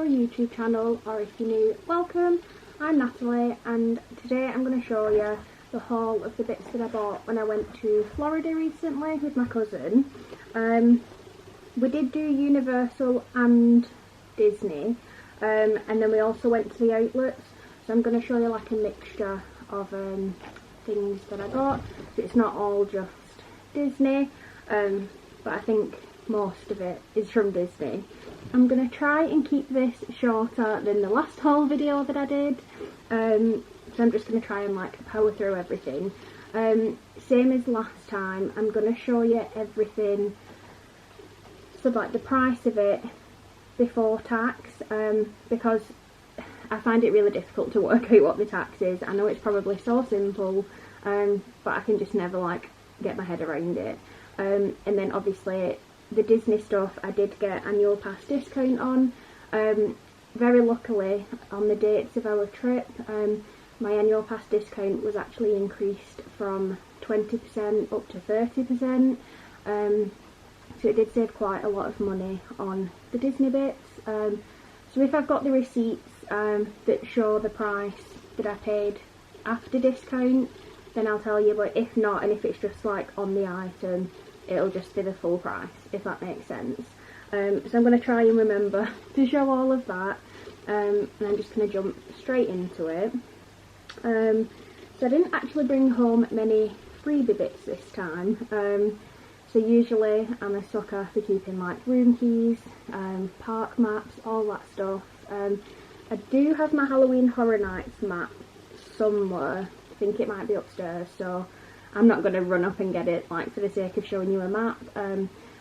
our YouTube channel, or if you're new, welcome. I'm Natalie and today I'm going to show you the haul of the bits that I bought when I went to Florida recently with my cousin. We did do Universal and Disney, and then we also went to the outlets, so I'm going to show you like a mixture of things that I got. So it's not all just Disney, but I think most of it is from Disney. I'm going to try and keep this shorter than the last haul video that I did, so I'm just going to try and like power through everything. Same as last time, I'm going to show you everything, so like the price of it before tax, because I find it really difficult to work out what the tax is. I know it's probably so simple, but I can just never like get my head around it. And then obviously the Disney stuff I did get annual pass discount on. Very luckily on the dates of our trip, my annual pass discount was actually increased from 20% up to 30%, so it did save quite a lot of money on the Disney bits. So if I've got the receipts that show the price that I paid after discount, then I'll tell you, but if not, and if it's just like on the item, it'll just be the full price, if that makes sense. So I'm going to try and remember to show all of that, and I'm just going to jump straight into it. So I didn't actually bring home many freebie bits this time. So usually I'm a sucker for keeping like room keys, park maps, all that stuff. I do have my Halloween Horror Nights map somewhere. I think it might be upstairs, so I'm not going to run up and get it like for the sake of showing you a map,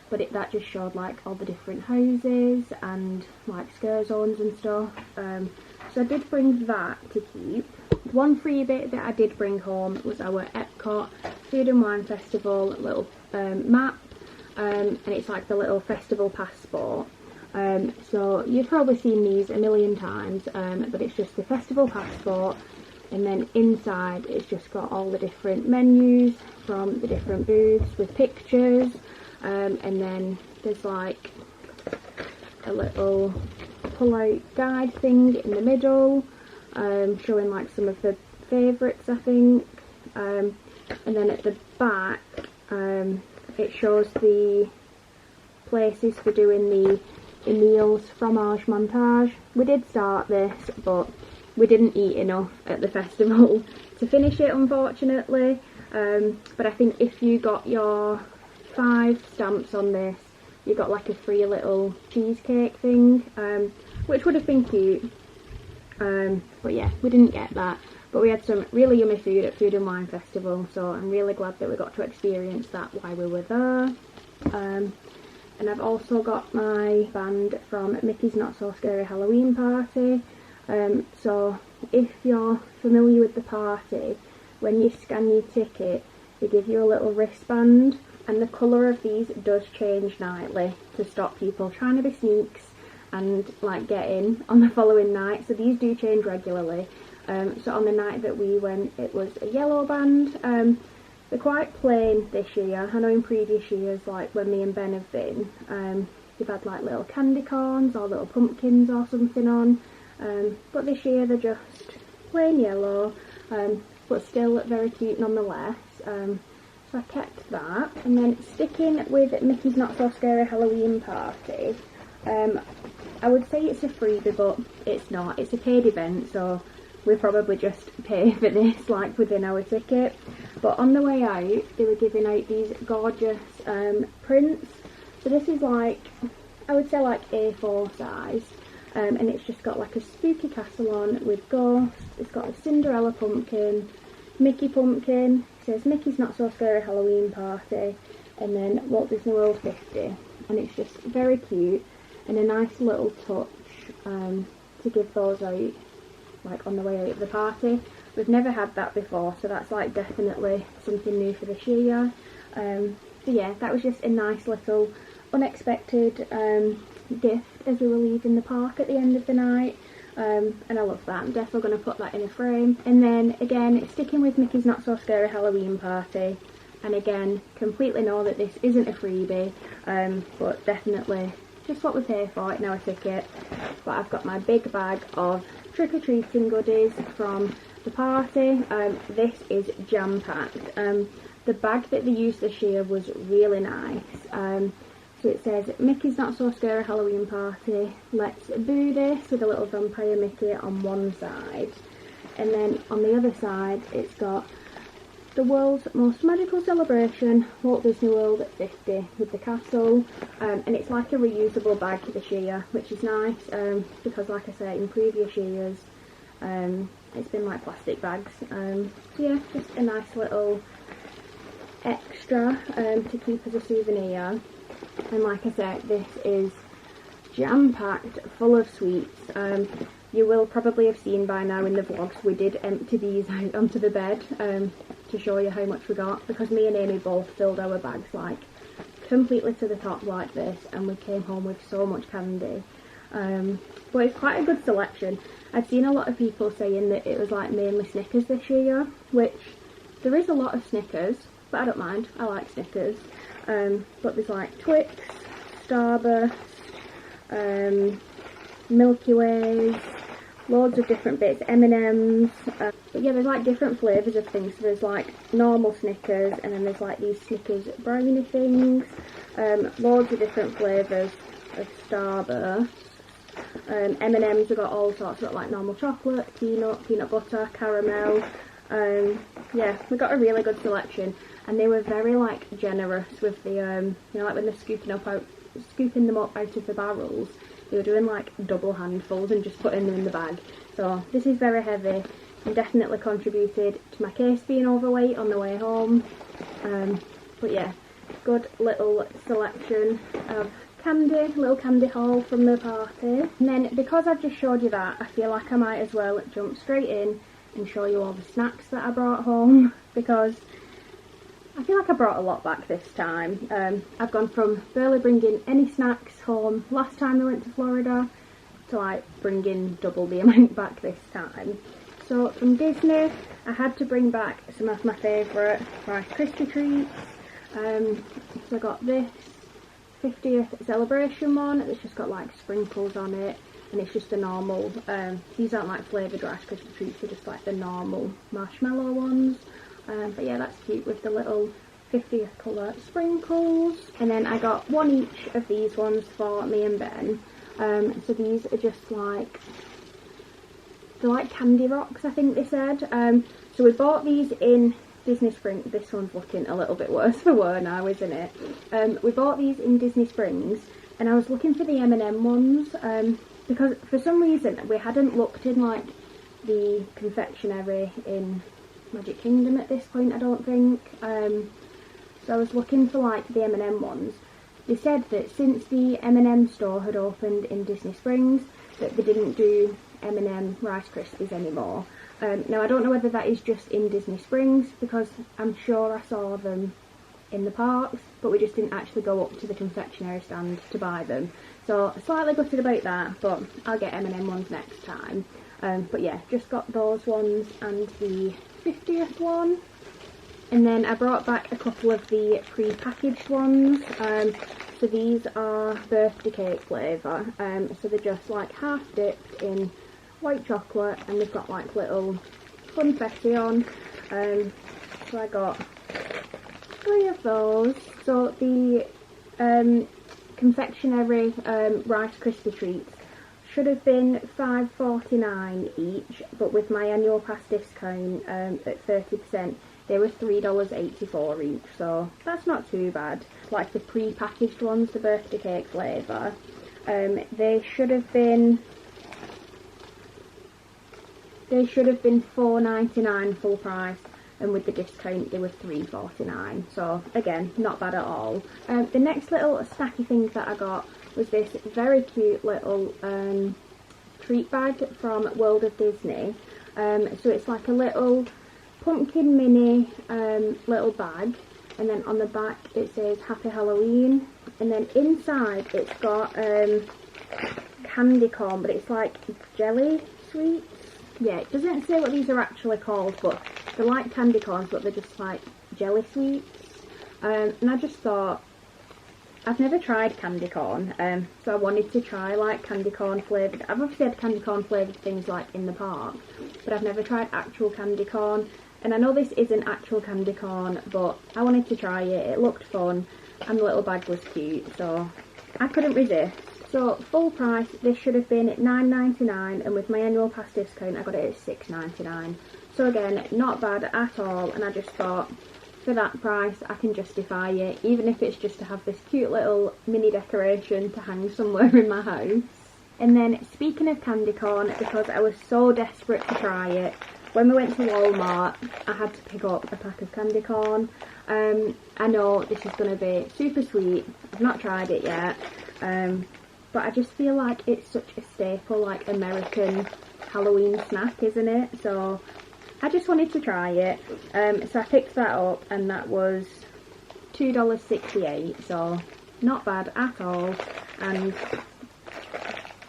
but that just showed like all the different houses and like scare zones and stuff. So I did bring that to keep. One freebie that I did bring home was our Epcot Food and Wine Festival little map, and it's like the little festival passport. So you've probably seen these a million times, but it's just the festival passport, and then inside it's just got all the different menus from the different booths with pictures, and then there's like a little pull out guide thing in the middle, showing like some of the favourites I think, and then at the back it shows the places for doing the meals fromage montage. We did start this, but we didn't eat enough at the festival to finish it, unfortunately. But I think if you got your 5 stamps on this, you got like a free little cheesecake thing, which would have been cute. But yeah, we didn't get that. But we had some really yummy food at Food and Wine Festival, so I'm really glad that we got to experience that while we were there. And I've also got my band from Mickey's Not So Scary Halloween Party. So if you're familiar with the party, when you scan your ticket, they give you a little wristband, and the colour of these does change nightly to stop people trying to be sneaks and like get in on the following night. So these do change regularly. So on the night that we went, it was a yellow band. They're quite plain this year. I know in previous years, like when me and Ben have been, they've had like little candy corns or little pumpkins or something on. But this year they're just plain yellow, but still very cute nonetheless. So I kept that. And then sticking with Mickey's Not So Scary Halloween Party, I would say it's a freebie, but it's not. It's a paid event, so we probably just pay for this like within our ticket. But on the way out, they were giving out these gorgeous prints. So this is like, I would say like A4 size. And it's just got like a spooky castle on with ghosts. It's got a Cinderella pumpkin, Mickey pumpkin, it says Mickey's Not So Scary Halloween Party, and then Walt Disney World 50. And it's just very cute and a nice little touch to give those out like on the way out of the party. We've never had that before, so that's like definitely something new for this year. So yeah, that was just a nice little unexpected gift as we were leaving the park at the end of the night, and I love that. I'm definitely going to put that in a frame. And then again, sticking with Mickey's Not So Scary Halloween Party, and again completely know that this isn't a freebie, but definitely just what we pay for it in our ticket. But I've got my big bag of trick-or-treating goodies from the party. This is jam-packed. The bag that they used this year was really nice. So it says, Mickey's Not So Scary Halloween Party, let's boo this, with a little vampire Mickey on one side. And then on the other side, it's got the world's most magical celebration, Walt Disney World at 50, with the castle. And it's like a reusable bag this year, which is nice, because like I said, in previous years, it's been like plastic bags. So yeah, just a nice little extra to keep as a souvenir. And like I said, this is jam-packed, full of sweets. You will probably have seen by now in the vlogs, we did empty these out onto the bed to show you how much we got, because me and Amy both filled our bags like completely to the top like this, and we came home with so much candy. But it's quite a good selection. I've seen a lot of people saying that it was like mainly Snickers this year, which there is a lot of Snickers, but I don't mind, I like Snickers. But there's like Twix, Starburst, Milky Ways, loads of different bits, M&Ms. But yeah, there's like different flavours of things. So there's like normal Snickers, and then there's like these Snickers brownie things. Loads of different flavours of Starburst. M&Ms have got all sorts. We've got like normal chocolate, peanut butter, caramel. Yeah, we got a really good selection, and they were very like generous with the you know, like when they're scooping them up out of the barrels, they were doing like double handfuls and just putting them in the bag. So this is very heavy and definitely contributed to my case being overweight on the way home. But yeah, good little selection of candy, little candy haul from the party. And then because I've just showed you that, I feel like I might as well jump straight in and show you all the snacks that I brought home, because I feel like I brought a lot back this time. I've gone from barely bringing any snacks home last time we went to Florida to like bringing double the amount back this time. So from Disney, I had to bring back some of my favourite Rice Krispie treats. So I got this 50th celebration one. It's just got like sprinkles on it, and it's just a normal, these aren't like flavoured Rice Krispie treats, they're just like the normal marshmallow ones. But yeah, that's cute with the little 50th colour sprinkles. And then I got one each of these ones for me and Ben. So these are just like, they're like candy rocks, I think they said. So we bought these in Disney Springs. This one's looking a little bit worse for wear now, isn't it? We bought these in Disney Springs, and I was looking for the M&M ones, because for some reason we hadn't looked in like the confectionery in Magic Kingdom at this point, I don't think. So I was looking for like the M&M ones. They said that since the M&M store had opened in Disney Springs, that they didn't do M&M Rice Krispies anymore. Now I don't know whether that is just in Disney Springs, because I'm sure I saw them in the parks, but we just didn't actually go up to the confectionery stand to buy them. So slightly gutted about that, but I'll get M&M ones next time. But yeah, just got those ones and the 50th one. And then I brought back a couple of the pre-packaged ones. So these are birthday cake flavour. So they're just like half dipped in white chocolate, and they've got like little confetti on. So I got 3 of those. So the confectionery Rice Krispie treats should have been $5.49 each, but with my annual pass discount at 30%, they were $3.84 each, so that's not too bad. Like the pre-packaged ones, the birthday cake flavour, they should have been $4.99 full price, and with the discount they were $3.49, so again, not bad at all. The next little snacky things that I got was this very cute little treat bag from World of Disney. So it's like a little pumpkin mini little bag, and then on the back it says Happy Halloween, and then inside it's got candy corn, but it's like jelly sweets. Yeah, it doesn't say what these are actually called, but they're like candy corns, but they're just like jelly sweets. And I just thought I've never tried candy corn, so I wanted to try like candy corn flavoured. I've obviously had candy corn flavoured things like in the park, but I've never tried actual candy corn. And I know this isn't actual candy corn, but I wanted to try it. It looked fun and the little bag was cute, so I couldn't resist. So full price, this should have been £9.99, and with my annual pass discount I got it at £6.99. So again, not bad at all, and I just thought, for that price I can justify it, even if it's just to have this cute little mini decoration to hang somewhere in my house. And then speaking of candy corn, because I was so desperate to try it, when we went to Walmart I had to pick up a pack of candy corn. I know this is going to be super sweet, I've not tried it yet, but I just feel like it's such a staple, like American Halloween snack, isn't it? So I just wanted to try it, so I picked that up, and that was $2.68, so not bad at all, and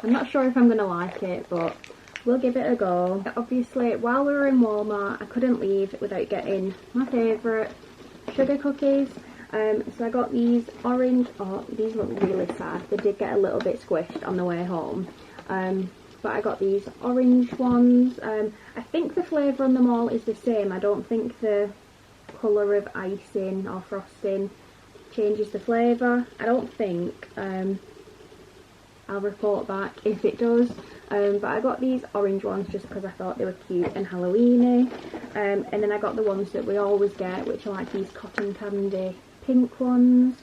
I'm not sure if I'm going to like it, but we'll give it a go. Obviously, while we were in Walmart, I couldn't leave without getting my favourite sugar cookies. So I got these orange, oh these look really sad, they did get a little bit squished on the way home, but I got these orange ones. I think the flavour on them all is the same. I don't think the colour of icing or frosting changes the flavour, I don't think. I'll report back if it does, but I got these orange ones just because I thought they were cute and Halloweeny, and then I got the ones that we always get, which are like these cotton candy pink ones.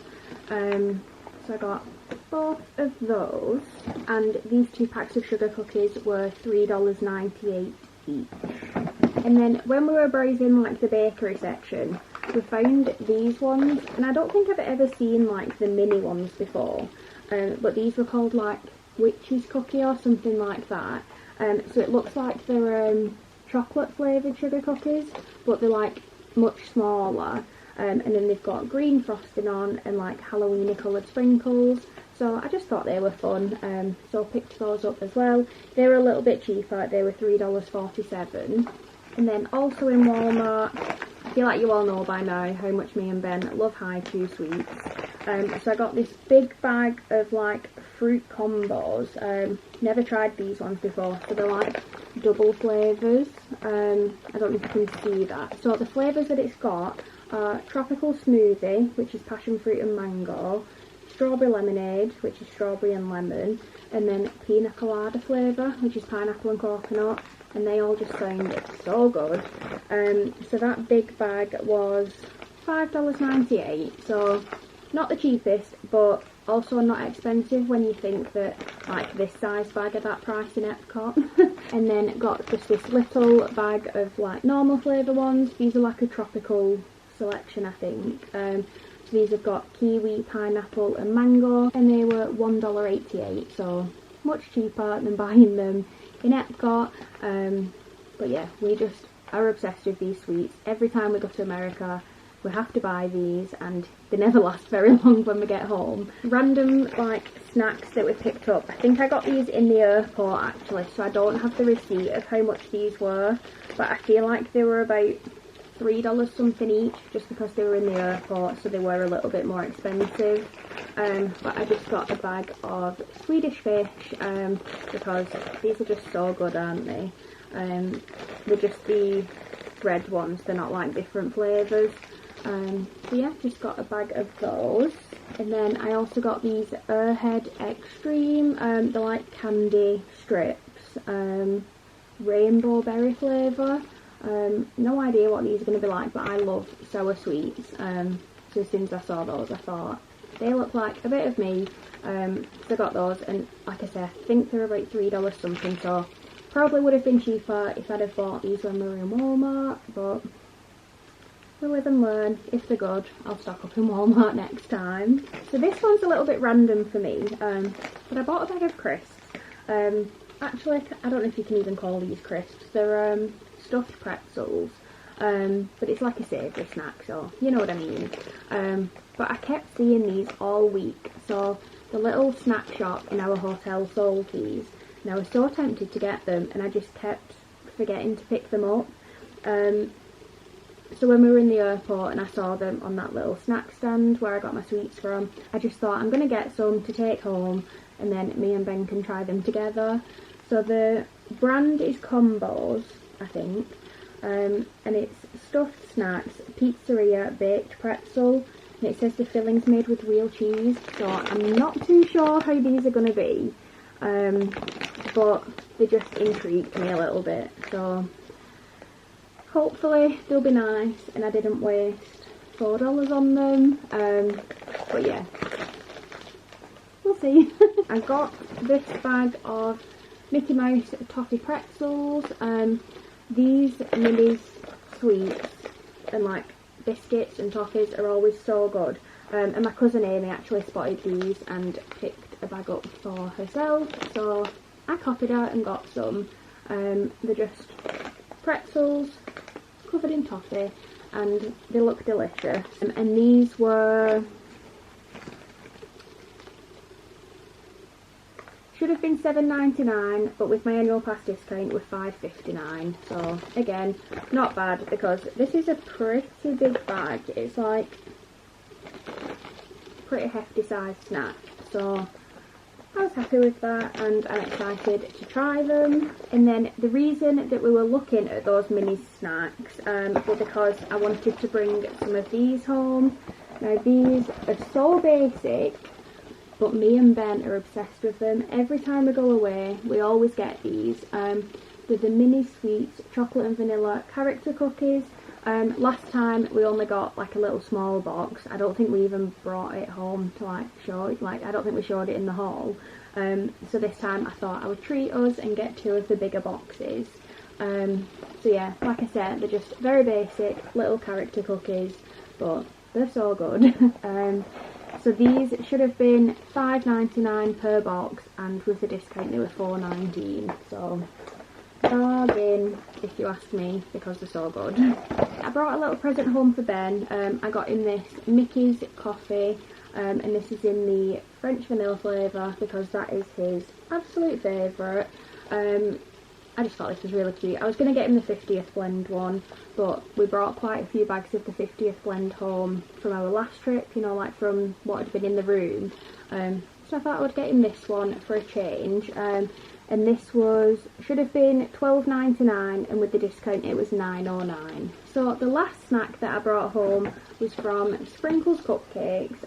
So I got both of those, and these 2 packs of sugar cookies were $3.98 each. And then when we were browsing like the bakery section, we found these ones, and I don't think I've ever seen like the mini ones before, but these were called like witch's cookie or something like that. So it looks like they're chocolate flavoured sugar cookies, but they're like much smaller. And then they've got green frosting on and like Halloweeny coloured sprinkles. So I just thought they were fun, so I picked those up as well. They were a little bit cheaper, they were $3.47. And then also in Walmart, I feel like you all know by now how much me and Ben love high chew sweets. So I got this big bag of like fruit combos. Never tried these ones before, so they're like double flavours. I don't know if you can see that. So the flavours that it's got are tropical smoothie, which is passion fruit and mango, strawberry lemonade, which is strawberry and lemon, and then pina colada flavour, which is pineapple and coconut, and they all just sound so good. So that big bag was $5.98, so not the cheapest, but also not expensive when you think that like this size bag at that price in Epcot. And then got just this little bag of like normal flavour ones. These are like a tropical selection, I think. So these have got kiwi, pineapple and mango, and they were $1.88, so much cheaper than buying them in Epcot. But yeah, we just are obsessed with these sweets. Every time we go to America we have to buy these, and they never last very long when we get home. Random like snacks that we picked up, I think I got these in the airport actually, so I don't have the receipt of how much these were, but I feel like they were about $3 something each, just because they were in the airport, so they were a little bit more expensive. But I just got a bag of Swedish fish, because these are just so good, aren't they? They're just the red ones, they're not like different flavours. So yeah, just got a bag of those. And then I also got these Airhead Extreme, they're like candy strips, rainbow berry flavour. No idea what these are going to be like, but I love sour sweets, so as soon as I saw those I thought they look like a bit of me. So I got those, and like I said, I think they're about $3 something, so probably would have been cheaper if I'd have bought these when we were in Walmart, but we'll live and learn. If they're good, I'll stock up in Walmart next time. So this one's a little bit random for me, but I bought a bag of crisps. Actually, I don't know if you can even call these crisps. They're stuffed pretzels, but it's like a savoury snack, so you know what I mean. But I kept seeing these all week, so the little snack shop in our hotel sold these, and I was so tempted to get them, and I just kept forgetting to pick them up. So when we were in the airport and I saw them on that little snack stand where I got my sweets from, I just thought I'm going to get some to take home and then me and Ben can try them together. So the brand is Combos, I think, and it's stuffed snacks, pizzeria, baked pretzel, and it says the filling's made with real cheese, so I'm not too sure how these are going to be, but they just intrigued me a little bit, so hopefully they'll be nice and I didn't waste $4 on them, but yeah, we'll see. I got this bag of Mickey Mouse toffee pretzels. These minis sweets and like biscuits and toffees are always so good, and my cousin Amy actually spotted these and picked a bag up for herself, so I copied her and got some. They're just pretzels covered in toffee and they look delicious, and these were, should have been $7.99, but with my annual pass discount were $5.59, so again, not bad because this is a pretty big bag. It's like pretty hefty sized snack, so I was happy with that and I'm excited to try them. And then the reason that we were looking at those mini snacks was because I wanted to bring some of these home. Now these are so basic, but me and Ben are obsessed with them. Every time we go away, we always get these. They're the mini sweets, chocolate and vanilla character cookies. Last time we only got like a little small box. I don't think we even brought it home to like show it. Like I don't think we showed it in the haul. So this time I thought I would treat us and get 2 of the bigger boxes. So yeah, like I said, they're just very basic little character cookies, but they're so good. So these should have been $5.99 per box, and with the discount they were $4.19. So bargain, if you ask me, because they're so good. I brought a little present home for Ben. I got him this Mickey's coffee, and this is in the French vanilla flavour because that is his absolute favourite. I just thought this was really cute. I was going to get him the 50th blend one, but we brought quite a few bags of the 50th blend home from our last trip, you know, like from what had been in the room. So I thought I would get him this one for a change. And this should have been $12.99, and with the discount it was $9.09. So the last snack that I brought home was from Sprinkles Cupcakes,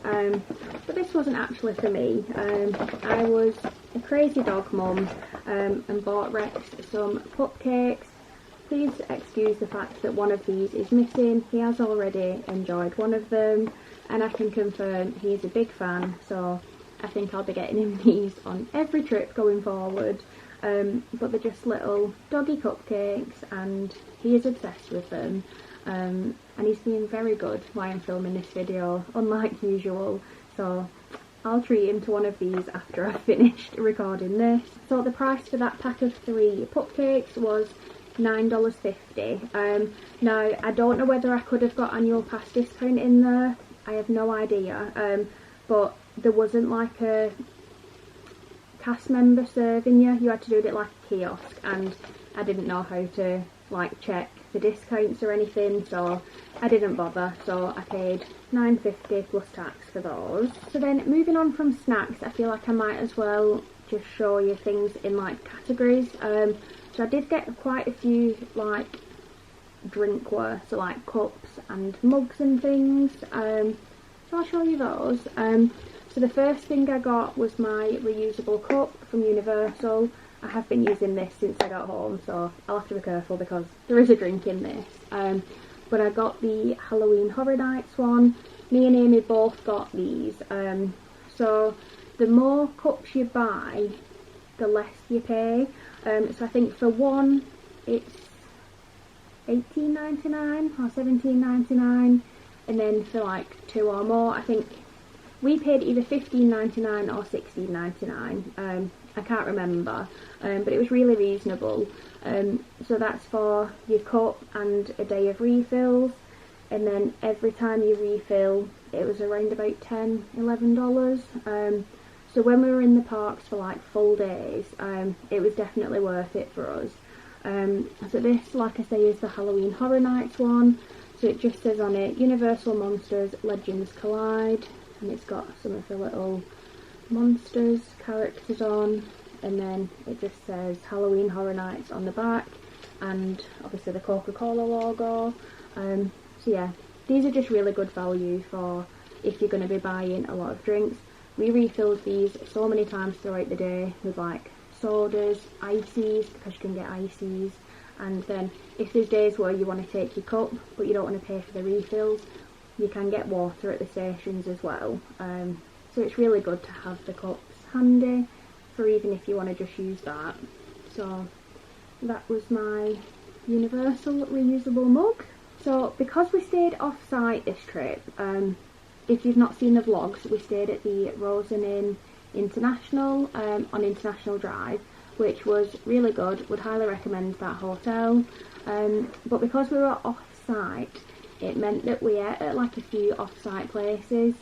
but this wasn't actually for me. I was a crazy dog mum and bought Rex some cupcakes. Please excuse the fact that one of these is missing. He has already enjoyed one of them, and I can confirm he is a big fan, so I think I'll be getting him these on every trip going forward. But they're just little doggy cupcakes and he is obsessed with them. And he's being very good while I'm filming this video, unlike usual. So I'll treat him to one of these after I've finished recording this. So the price for that pack of 3 cupcakes was $9.50. Now I don't know whether I could have got annual pass discount in there. I have no idea. But there wasn't like a cast member serving you. You had to do it like a kiosk, and I didn't know how to like check the discounts or anything, so I didn't bother. So I paid $9.50 plus tax for those. So then moving on from snacks, I feel like I might as well just show you things in like categories. So I did get quite a few like drinkware, so like cups and mugs and things. So I'll show you those. So the first thing I got was my reusable cup from Universal. I have been using this since I got home, so I'll have to be careful because there is a drink in this. But I got the Halloween Horror Nights one. Me and Amy both got these. So the more cups you buy, the less you pay. So I think for one it's $18.99 or $17.99, and then for like 2 or more, I think we paid either $15.99 or $16.99. I can't remember, but it was really reasonable. So that's for your cup and a day of refills, and then every time you refill it was around about $10–11. So when we were in the parks for like full days, it was definitely worth it for us. So this, like I say, is the Halloween Horror Nights one. So it just says on it, Universal Monsters Legends Collide, and it's got some of the little monsters characters on, and then it just says Halloween Horror Nights on the back, and obviously the Coca-Cola logo. So yeah, these are just really good value for if you're going to be buying a lot of drinks. We refilled these so many times throughout the day with like sodas, ices, because you can get ices, and then if there's days where you want to take your cup but you don't want to pay for the refills, you can get water at the stations as well. So it's really good to have the cups handy for even if you want to just use that. So that was my universal reusable mug. So because we stayed off site this trip, if you've not seen the vlogs, we stayed at the Rosen Inn International on International Drive, which was really good. Would highly recommend that hotel. But because we were off site, it meant that we ate at like a few off site places.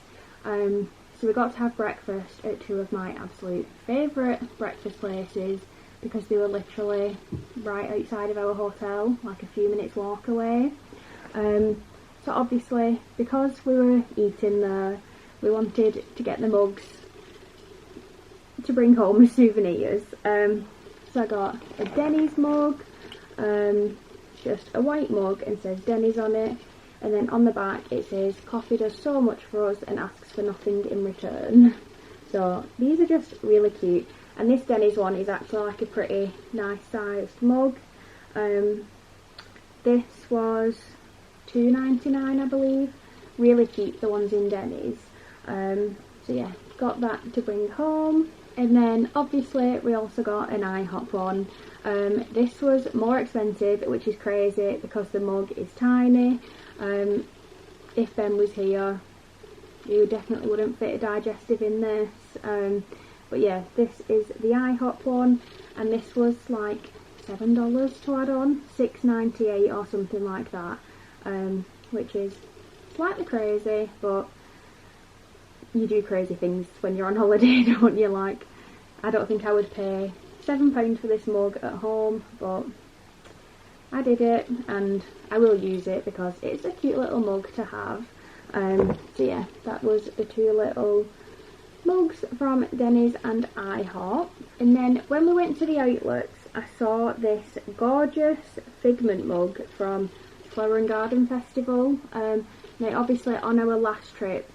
So we got to have breakfast at two of my absolute favourite breakfast places because they were literally right outside of our hotel, like a few minutes walk away. So obviously, because we were eating there, we wanted to get the mugs to bring home as souvenirs. So I got a Denny's mug, just a white mug, and says Denny's on it. And then on the back it says, "Coffee does so much for us and asks for nothing in return." So these are just really cute. And this Denny's one is actually like a pretty nice sized mug. This was $2.99 I believe. Really cheap, the ones in Denny's. So yeah, got that to bring home. And then obviously we also got an IHOP one. This was more expensive, which is crazy because the mug is tiny. If Ben was here, you definitely wouldn't fit a digestive in this. But yeah, this is the IHOP one, and this was like $7 to add on, $6.98 or something like that, which is slightly crazy, but you do crazy things when you're on holiday, don't you? Like, I don't think I would pay £7 for this mug at home, but I did it, and I will use it because it's a cute little mug to have. So yeah, that was the two little mugs from Denny's and IHOP. And then when we went to the outlets, I saw this gorgeous figment mug from Flower and Garden Festival. Now obviously on our last trip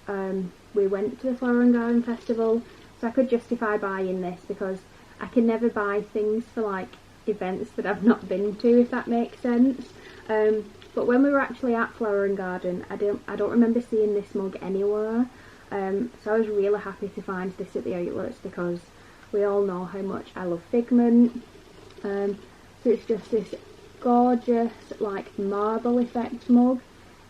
we went to the Flower and Garden Festival, so I could justify buying this because I can never buy things for like events that I've not been to, if that makes sense. But when we were actually at Flower and Garden, I don't remember seeing this mug anywhere. So I was really happy to find this at the outlets because we all know how much I love Figment. So it's just this gorgeous like marble effect mug,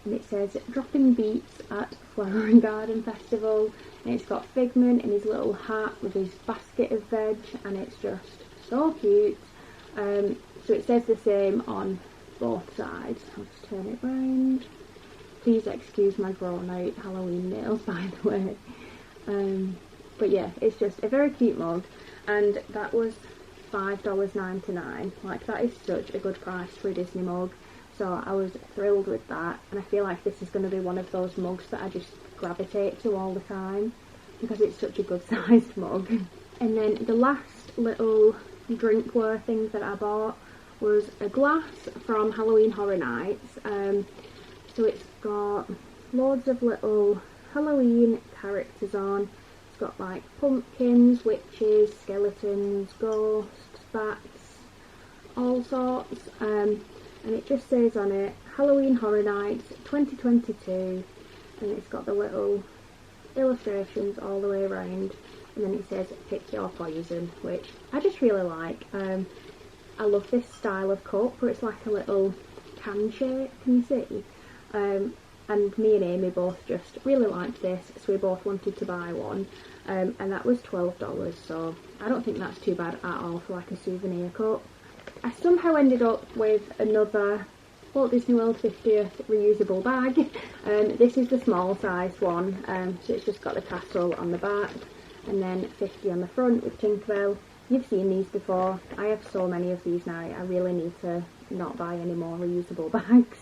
and it says "Dropping Beats at Flower and Garden Festival," and it's got Figment in his little hat with his basket of veg, and it's just so cute. So it says the same on both sides. I'll just turn it round. Please excuse my grown out Halloween nails, by the way. But yeah, it's just a very cute mug, and that was $5.99. Like, that is such a good price for a Disney mug, so I was thrilled with that, and I feel like this is going to be one of those mugs that I just gravitate to all the time because it's such a good sized mug. And then the last little drinkware thing that I bought was a glass from Halloween Horror Nights. So it's got loads of little Halloween characters on. It's got like pumpkins, witches, skeletons, ghosts, bats, all sorts. And it just says on it, Halloween Horror Nights 2022. And it's got the little illustrations all the way around. And then it says, "Pick your poison," which I just really like. I love this style of cup where it's like a little can shape, can you see? And me and Amy both just really liked this, so we both wanted to buy one, and that was $12, so I don't think that's too bad at all for like a souvenir cup. I somehow ended up with another Walt Disney World 50th reusable bag. This is the small sized one, so it's just got the tassel on the back and then 50 on the front with Tinkerbell. You've seen these before. I have so many of these now. I really need to not buy any more reusable bags.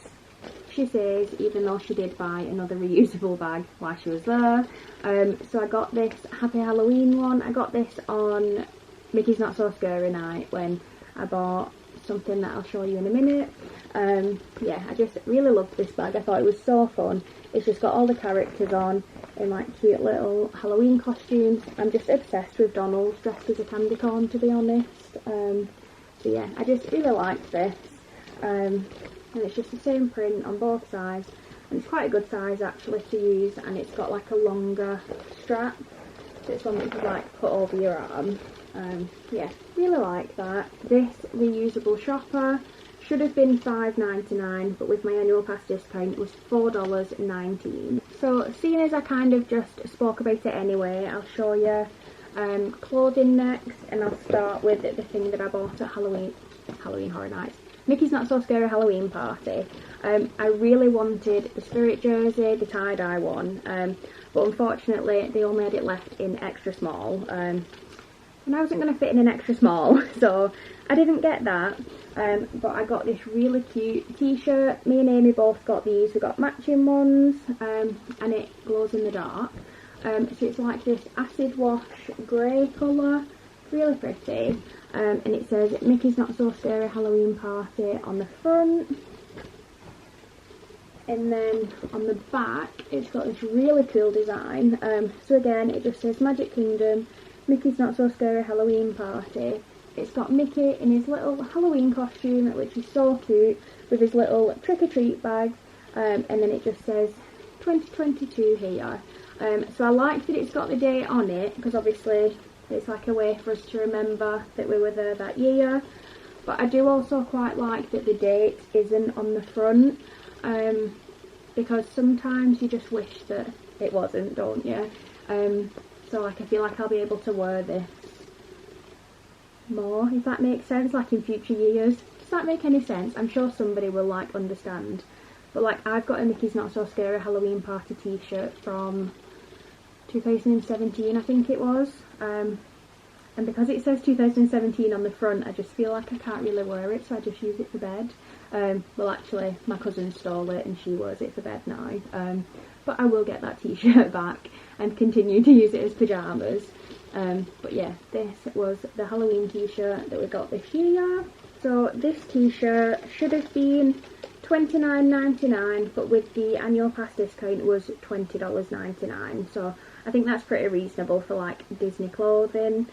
she says, even though she did buy another reusable bag while she was there. So I got this Happy Halloween one. I got this on Mickey's Not So Scary night when I bought something that I'll show you in a minute. Yeah, I just really loved this bag. I thought it was so fun. It's just got all the characters on in like cute little Halloween costumes. I'm just obsessed with Donald dressed as a candy corn, to be honest. So yeah, I just really liked this. And it's just the same print on both sides, and it's quite a good size actually to use, and it's got like a longer strap, so it's one that you could like put over your arm. Yeah, really like that. This reusable shopper should have been $5.99, but with my annual pass discount it was $4.19. So seeing as I kind of just spoke about it anyway, I'll show you clothing next, and I'll start with the thing that I bought at Halloween Horror Nights. Mickey's Not So Scary Halloween Party. I really wanted the spirit jersey, the tie-dye one, but unfortunately they only had it left in extra small, and I wasn't going to fit in an extra small, so I didn't get that. But I got this really cute t-shirt. Me and Amy both got these. We got matching ones, and it glows in the dark. So it's like this acid wash grey colour, really pretty. And it says Mickey's Not So Scary Halloween Party on the front, and then on the back it's got this really cool design. So again, it just says Magic Kingdom, Mickey's Not So Scary Halloween Party. It's got Mickey in his little Halloween costume, which is so cute, with his little trick-or-treat bag, and then it just says 2022 here. So I like that it's got the date on it, because obviously it's like a way for us to remember that we were there that year. But I do also quite like that the date isn't on the front, because sometimes you just wish that it wasn't, don't you? So like I feel like I'll be able to wear this more, if that makes sense, like in future years. Does that make any sense? I'm sure somebody will like understand. But like I've got a Mickey's Not So Scary Halloween Party t-shirt from 2017, I think it was, and because it says 2017 on the front, I just feel like I can't really wear it, so I just use it for bed. Well actually my cousin stole it and she wears it for bed now, but I will get that t-shirt back and continue to use it as pyjamas. But yeah, this was the Halloween t-shirt that we got this year. So this t-shirt should have been $29.99, but with the annual pass discount it was $20.99, so I think that's pretty reasonable for like Disney clothing.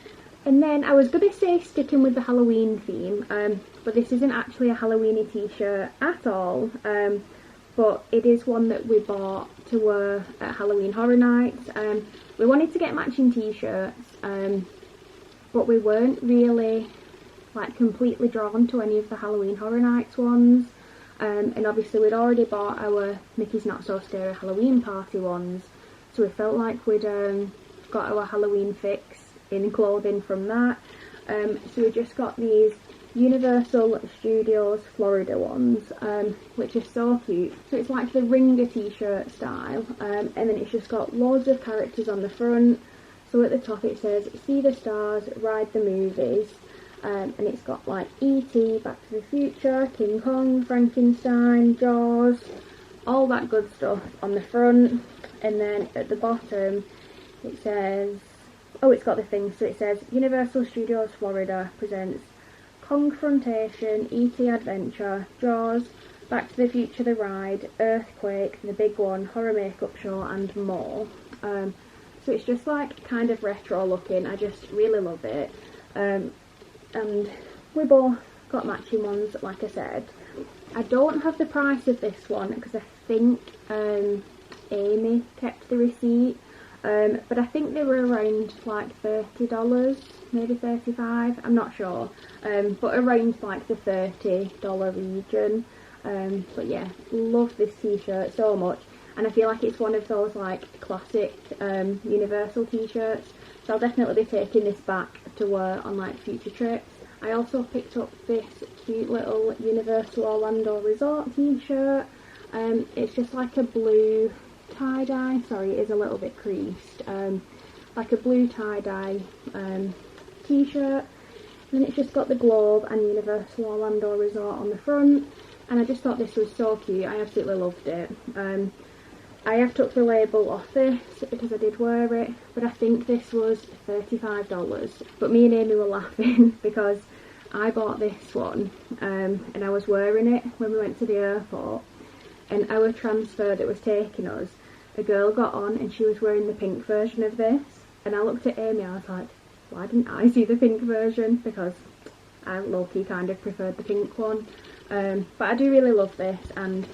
And then I was going to say sticking with the Halloween theme, but this isn't actually a Halloweeny t-shirt at all, but it is one that we bought to wear at Halloween Horror Nights. We wanted to get matching t-shirts, but we weren't really like completely drawn to any of the Halloween Horror Nights ones. And obviously we'd already bought our Mickey's Not So Scary Halloween Party ones, so we felt like we'd got our Halloween fix in clothing from that. So we just got these Universal Studios Florida ones, which are so cute. So it's like the Ringer t-shirt style, and then it's just got loads of characters on the front. So at the top it says See the Stars, Ride the Movies. And it's got like E.T., Back to the Future, King Kong, Frankenstein, Jaws, all that good stuff on the front. And then at the bottom it says, oh, it's got the thing, so it says Universal Studios Florida presents Kongfrontation, E.T. Adventure, Jaws, Back to the Future The Ride, Earthquake, The Big One, Horror Makeup Show and more. So it's just like kind of retro looking. I just really love it. And we both got matching ones, like I said. I don't have the price of this one because I think Amy kept the receipt, but I think they were around like $30, maybe $35, I'm not sure, but around like the $30 region. But yeah, love this t-shirt so much, and I feel like it's one of those like classic Universal t-shirts, so I'll definitely be taking this back to wear on like future trips. I also picked up this cute little Universal Orlando Resort t-shirt. It's just like a blue tie-dye, sorry it is a little bit creased, like a blue tie-dye t-shirt, and it's just got the globe and Universal Orlando Resort on the front. and I just thought this was so cute. I absolutely loved it. I have took the label off this because I did wear it, but I think this was $35. But me and Amy were laughing because I bought this one and I was wearing it when we went to the airport, and our transfer that was taking us, a girl got on and she was wearing the pink version of this, and I looked at Amy, I was like, why didn't I see the pink version? Because I low-key kind of preferred the pink one. But I do really love this, and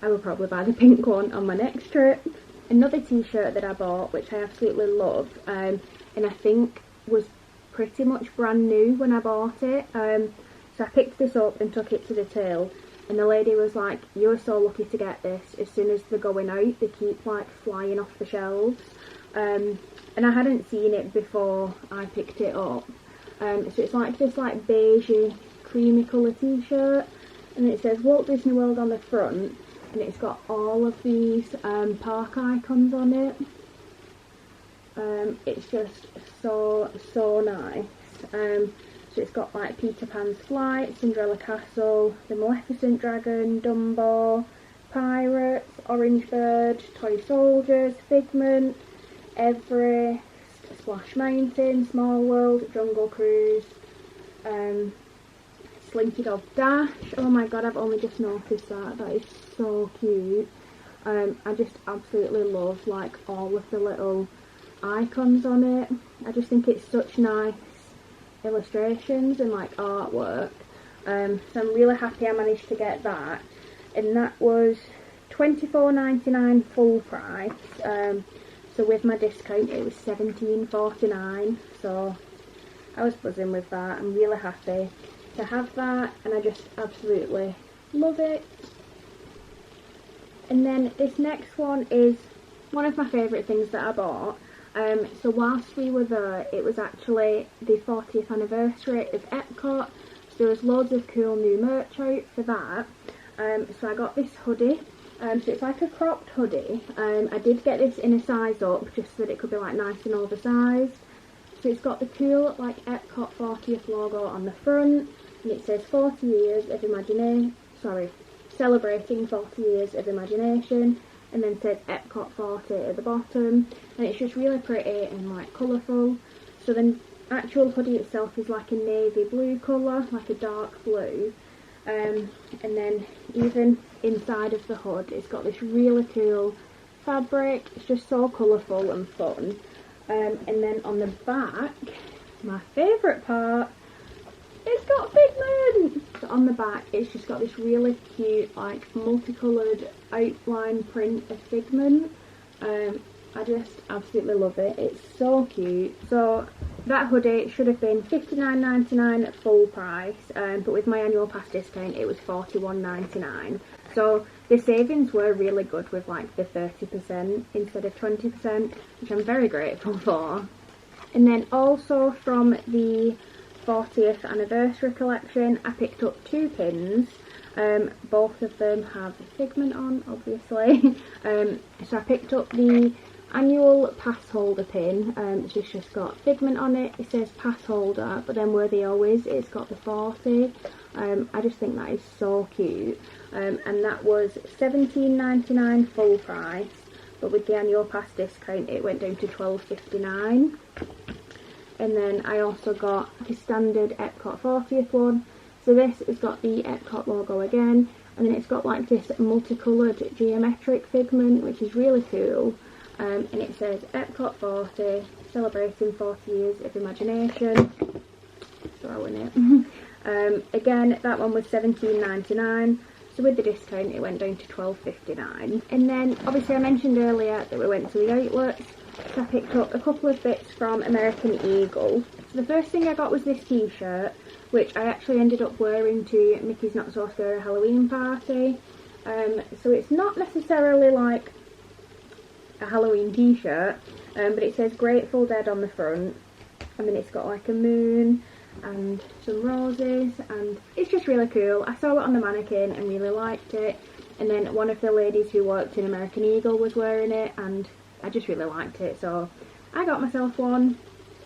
I will probably buy the pink one on my next trip. Another t-shirt that I bought, which I absolutely love, and I think was pretty much brand new when I bought it. So I picked this up and took it to the till, and the lady was like, you're so lucky to get this. As soon as they're going out, they keep like flying off the shelves. And I hadn't seen it before I picked it up. So it's like this like beigey, creamy colour t-shirt, and it says Walt Disney World on the front, and it's got all of these park icons on it. It's just so nice. So it's got like Peter Pan's Flight, Cinderella Castle, the Maleficent Dragon, Dumbo, Pirates, Orange Bird, Toy Soldiers, Figment, Everest, Splash Mountain, Small World, Jungle Cruise, Slinky Dog Dash. Oh my god, I've only just noticed that. That is so cute. I just absolutely love like all of the little icons on it. I just think it's such nice illustrations and like artwork. So I'm really happy I managed to get that, and that was $24.99 full price. So with my discount it was $17.49, so I was buzzing with that. I'm really happy to have that, and I just absolutely love it. And then this next one is one of my favourite things that I bought. So whilst we were there, it was actually the 40th anniversary of Epcot, so there was loads of cool new merch out for that. So I got this hoodie. So it's like a cropped hoodie. I did get this in a size up just so that it could be like nice and oversized. So it's got the cool like Epcot 40th logo on the front, and it says 40 years of imagination, celebrating 40 years of imagination, and then says Epcot 40 at the bottom, and it's just really pretty and like colourful. So the actual hoodie itself is like a navy blue colour, like a dark blue, and then even inside of the hood it's got this really cool fabric. It's just so colourful and fun. And then on the back, my favourite part, it's got Figment! So on the back it's just got this really cute like multicoloured outline print of Figment. I just absolutely love it. It's so cute. So that hoodie should have been $59.99 at full price, but with my annual pass discount it was $41.99. So the savings were really good with like the 30% instead of 20%, which I'm very grateful for. And then also from the 40th anniversary collection, I picked up 2 pins. Both of them have Figment on, obviously. So I picked up the annual pass holder pin. It's just got Figment on it. It says pass holder, but then where they always, it's got the 40. I just think that is so cute. And that was $17.99 full price, but with the annual pass discount it went down to $12.59. And then I also got the standard Epcot 40th one. So this has got the Epcot logo again, and then it's got like this multicoloured geometric Figment, which is really cool. And it says Epcot 40, celebrating 40 years of imagination. Throwing it. Again, that one was $17.99. So with the discount it went down to $12.59. And then obviously I mentioned earlier that we went to the outlets. So I picked up a couple of bits from American Eagle. So the first thing I got was this t-shirt, which I actually ended up wearing to Mickey's Not So Scary Halloween party. So it's not necessarily like a Halloween t-shirt, but it says Grateful Dead on the front, and then it's got like a moon and some roses, and it's just really cool. I saw it on the mannequin and really liked it, and then one of the ladies who worked in American Eagle was wearing it, and I just really liked it, so I got myself one.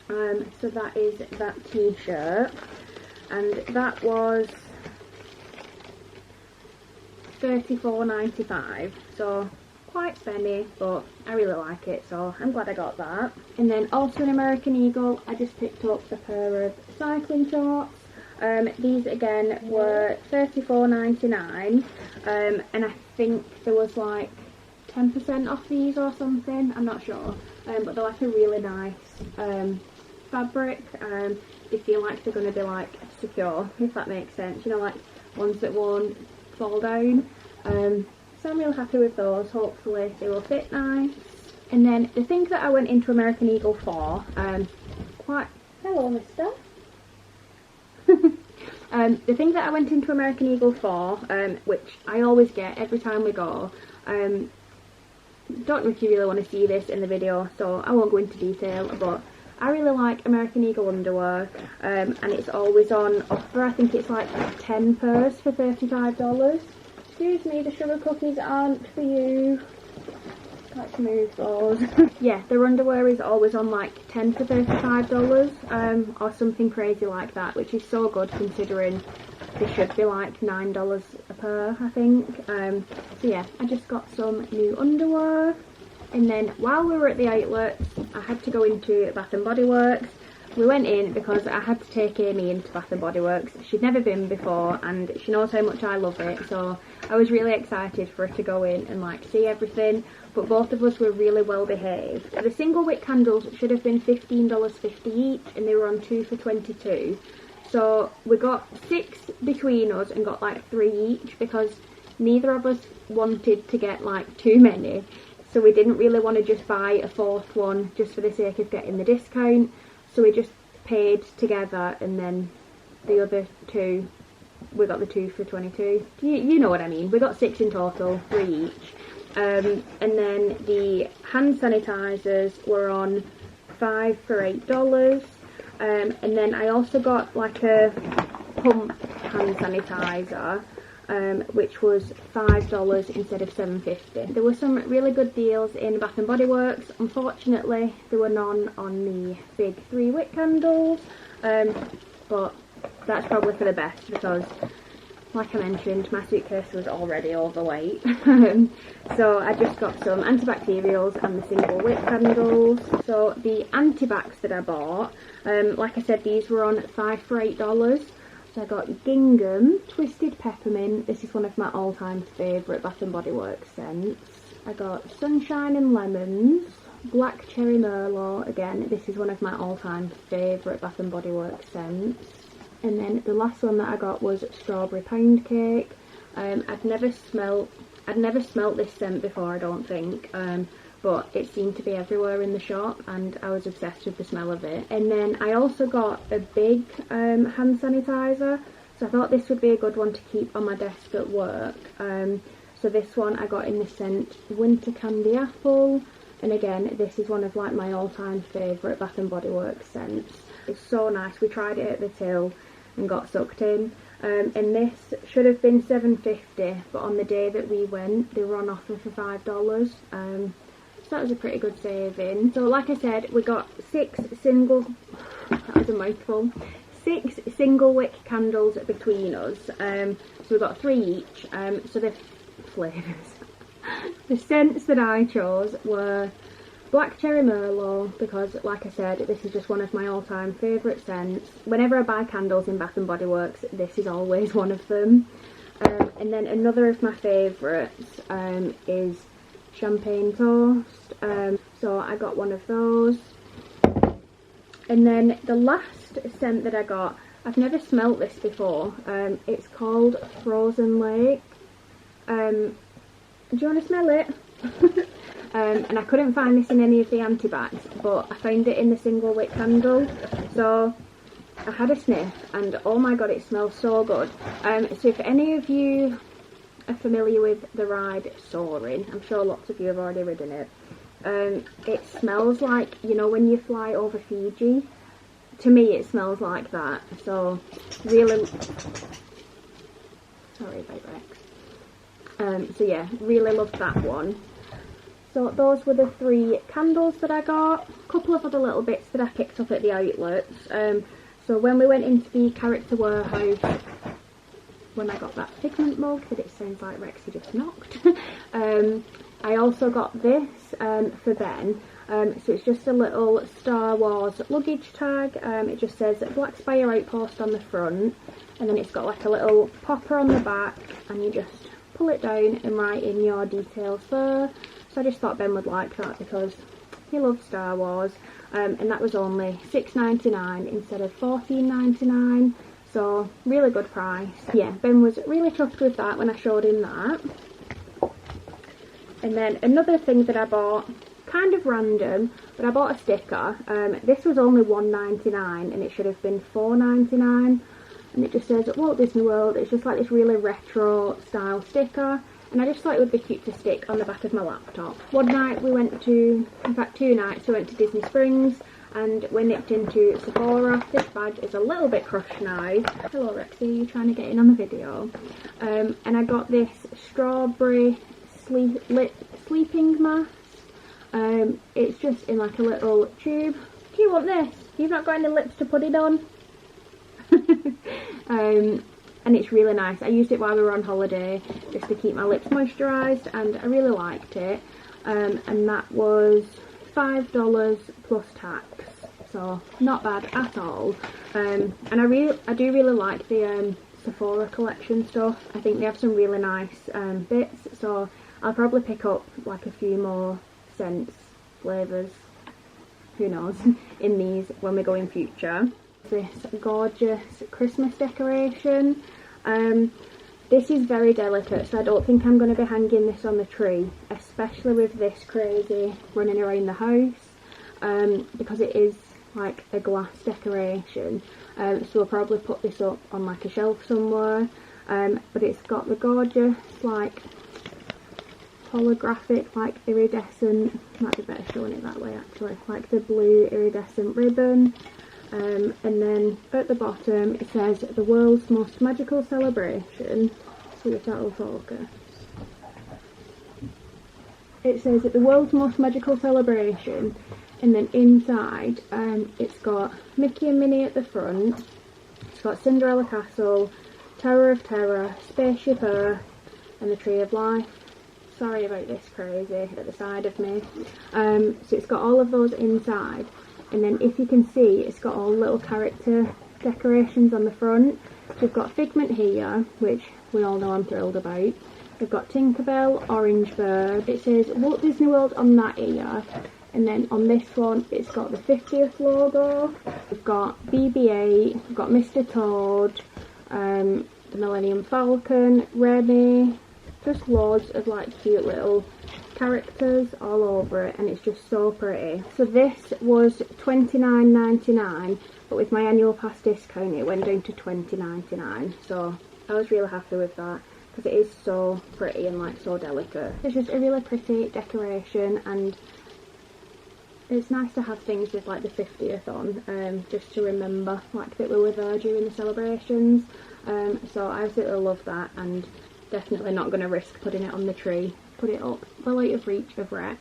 So that is that t-shirt, and that was $34.95, so quite spenny, but I really like it, so I'm glad I got that. And then also in American Eagle, I just picked up a pair of cycling shorts. These again were $34.99, and I think there was like 10% off these or something, I'm not sure, but they're like a really nice fabric. They feel like they're going to be like secure, if that makes sense, you know, like ones that won't fall down. So I'm really happy with those. Hopefully they will fit nice. And then the thing that I went into American Eagle for, hello mister. The thing that I went into American Eagle for, which I always get every time we go, don't know if you really want to see this in the video, so I won't go into detail, but I really like American Eagle underwear, and it's always on offer. I think it's like 10 pairs for $35. Excuse me, the sugar cookies aren't for you. Let's move those. Yeah, their underwear is always on like 10 for $35, or something crazy like that, which is so good considering they should be like $9 a pair, I think. So yeah, I just got some new underwear. And then while we were at the outlets, I had to go into Bath & Body Works. We went in because I had to take Amy into Bath & Body Works. She'd never been before and she knows how much I love it, so I was really excited for her to go in and like see everything, but both of us were really well behaved. The single wick candles should have been $15.50 each and they were on 2 for $22. So we got 6 between us and got like 3 each because neither of us wanted to get like too many. So we didn't really want to just buy a 4th one just for the sake of getting the discount. So we just paid together and then the other 2, we got the 2 for $22. You know what I mean. We got 6 in total, 3 each. And then the hand sanitizers were on 5 for $8. And then I also got like a pump hand sanitizer, which was $5 instead of $7.50. There were some really good deals in Bath & Body Works. Unfortunately, there were none on the big 3 wick candles, but that's probably for the best because, like I mentioned, my suitcase was already overweight. So I just got some antibacterials and the single wick candles. So the antibacs that I bought, like I said, these were on 5 for $8. So I got Gingham Twisted Peppermint. This is one of my all-time favourite Bath & Body Works scents. I got Sunshine and Lemons, Black Cherry Merlot. Again, this is one of my all-time favourite Bath & Body Works scents. And then the last one that I got was Strawberry Pound Cake. I'd never smelt this scent before, I don't think. But it seemed to be everywhere in the shop and I was obsessed with the smell of it. And then I also got a big hand sanitizer, so I thought this would be a good one to keep on my desk at work. So this one I got in the scent Winter Candy Apple, and again this is one of like my all-time favourite Bath & Body Works scents. It's so nice. We tried it at the till and got sucked in. And this should have been $7.50, but on the day that we went they were on offer for $5. So that was a pretty good saving. So like I said, we got 6 single, that was a mouthful, 6 single wick candles between us. So we got 3 each. So the flavours, the scents that I chose were Black Cherry Merlot, because like I said, this is just one of my all-time favourite scents. Whenever I buy candles in Bath & Body Works, this is always one of them. And then another of my favourites is Champagne Toast. So I got one of those. And then the last scent that I got, I've never smelt this before. It's called Frozen Lake. Do you want to smell it? And I couldn't find this in any of the antibacs, but I found it in the single wick candle. So I had a sniff and oh my god, it smells so good. So if any of you are familiar with the ride Soaring, I'm sure lots of you have already ridden it. It smells like, you know, when you fly over Fiji. To me it smells like that. So really, sorry about Rex. So yeah, really loved that one. So those were the 3 candles that I got. A couple of other little bits that I picked up at the outlets. So when we went into the character warehouse, when I got that pigment mug that it sounds like Rexy just knocked. I also got this for Ben. So it's just a little Star Wars luggage tag. It just says Black Spire Outpost on the front, and then it's got like a little popper on the back, and you just pull it down and write in your details there. So I just thought Ben would like that because he loves Star Wars, and that was only $6.99 instead of $14.99, so really good price. Yeah, Ben was really chuffed with that when I showed him that. And then another thing that I bought, kind of random, but I bought a sticker. This was only $1.99 and it should have been $4.99, and it just says Walt Disney World. It's just like this really retro style sticker, and I just thought it would be cute to stick on the back of my laptop. One night we went to, in fact 2 nights, we went to Disney Springs and we nipped into Sephora. This badge is a little bit crushed now. Hello Rexy, you trying to get in on the video? And I got this strawberry sleeping mask. It's just in like a little tube. Do you want this? You've not got any lips to put it on? And it's really nice. I used it while we were on holiday just to keep my lips moisturised, and I really liked it. And that was $5 plus tax, so not bad at all. And I do really like the Sephora collection stuff. I think they have some really nice bits, so I'll probably pick up like a few more scents, flavours, who knows, in these when we go in future. This gorgeous Christmas decoration. This is very delicate, so I don't think I'm going to be hanging this on the tree, especially with this crazy running around the house, because it is like a glass decoration. So we'll probably put this up on like a shelf somewhere, but it's got the gorgeous like holographic, like iridescent, might be better showing it that way actually, like the blue iridescent ribbon. And then at the bottom it says the world's most magical celebration. See if that will focus. It says that the world's most magical celebration, and then inside it's got Mickey and Minnie at the front. It's got Cinderella Castle, Tower of Terror, Spaceship Earth, and the Tree of Life. Sorry about this crazy at the side of me. So it's got all of those inside. And then if you can see, it's got all little character decorations on the front. So we've got Figment here, which we all know I'm thrilled about. We've got Tinkerbell, Orange Bird. It says Walt Disney World on that ear. And then on this one, it's got the 50th logo. We've got BB-8, we've got Mr. Toad, the Millennium Falcon, Remy. Just loads of like cute little characters all over it, and it's just so pretty. So this was $29.99, but with my annual pass discount it went down to $20.99, so I was really happy with that because it is so pretty and like so delicate. It's just a really pretty decoration, and it's nice to have things with like the 50th on, just to remember like that we were there during the celebrations. So I absolutely love that, and definitely not going to risk putting it on the tree. Put it up well out of reach of Rex.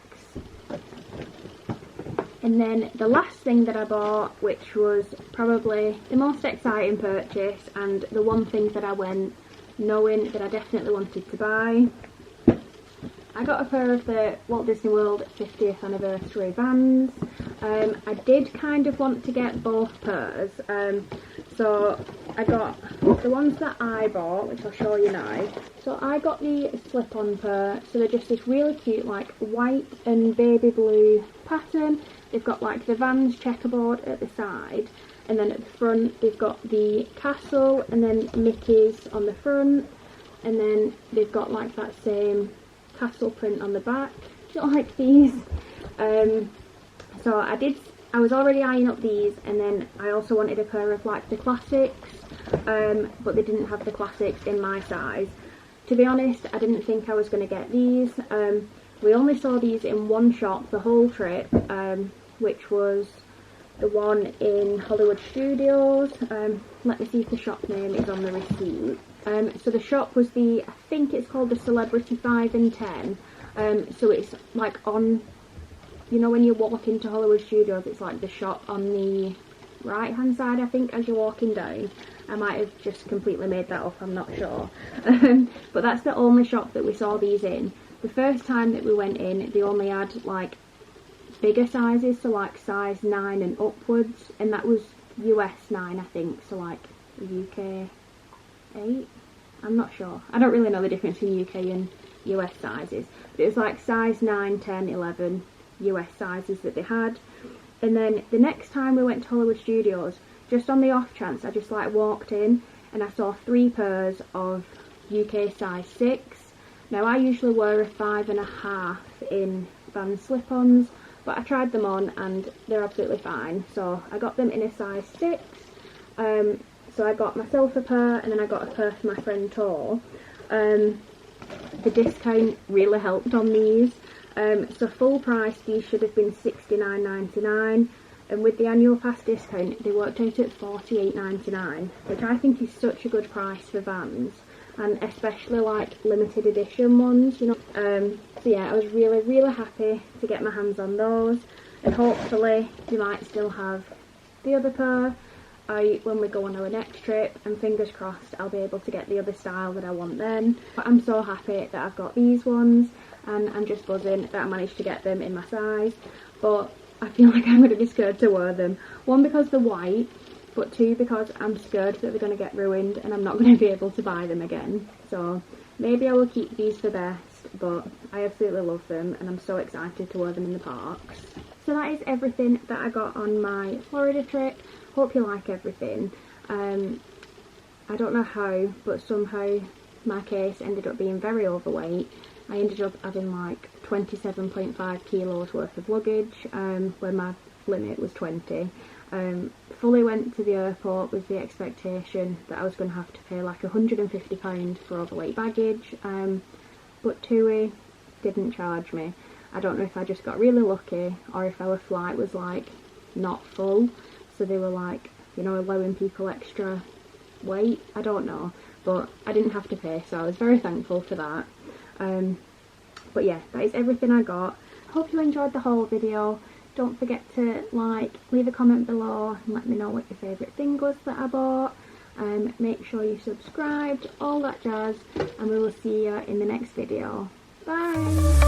And then the last thing that I bought, which was probably the most exciting purchase and the one thing that I went knowing that I definitely wanted to buy, I got a pair of the Walt Disney World 50th anniversary Vans. I did kind of want to get both pairs, so I got the ones that I bought, which I'll show you now. So I got the slip-on pair, so they're just this really cute like white and baby blue pattern. They've got like the Vans checkerboard at the side, and then at the front they've got the castle and then Mickey's on the front, and then they've got like that same castle print on the back. I don't like these. So I was already eyeing up these, and then I also wanted a pair of like the classics, but they didn't have the classics in my size. To be honest, I didn't think I was going to get these. We only saw these in one shop the whole trip, which was the one in Hollywood Studios. Let me see if the shop name is on the receipt. So the shop was I think it's called the Celebrity 5 and 10. So it's like on, you know when you walk into Hollywood Studios, it's like the shop on the right hand side, I think, as you're walking down. I might have just completely made that up, I'm not sure. But that's the only shop that we saw these in. The first time that we went in, they only had like bigger sizes, so like size 9 and upwards, and that was US 9, I think, so like UK 8. I'm not sure. I don't really know the difference between UK and US sizes, but it was like size 9, 10, 11 US sizes that they had. And then the next time we went to Hollywood Studios, just on the off chance, I just like walked in and I saw 3 pairs of UK size 6. Now I usually wear a 5.5 in Vans slip-ons, but I tried them on and they're absolutely fine, so I got them in a size 6. So I got myself a pair, and then I got a pair for my friend Tor. The discount really helped on these. So full price these should have been $69.99, and with the annual pass discount they worked out at $48.99, which I think is such a good price for Vans, and especially like limited edition ones, you know. So yeah, I was really happy to get my hands on those, and hopefully they might still have the other pair when we go on our next trip, and fingers crossed I'll be able to get the other style that I want then. But I'm so happy that I've got these ones, and I'm just buzzing that I managed to get them in my size, but I feel like I'm going to be scared to wear them. 1, because they're white, but 2, because I'm scared that they're going to get ruined and I'm not going to be able to buy them again. So maybe I will keep these for best, but I absolutely love them and I'm so excited to wear them in the parks. So that is everything that I got on my Florida trip. Hope you like everything. I don't know how, but somehow my case ended up being very overweight. I ended up having like 27.5 kilos worth of luggage, where my limit was 20. Fully went to the airport with the expectation that I was going to have to pay like £150 for overweight baggage, but TUI didn't charge me. I don't know if I just got really lucky or if our flight was like not full, so they were like, you know, allowing people extra weight. I don't know, but I didn't have to pay, so I was very thankful for that. But yeah, that is everything I got. Hope you enjoyed the whole video. Don't forget to like, leave a comment below and let me know what your favourite thing was that I bought. Make sure you subscribed, all that jazz, and we will see you in the next video. Bye!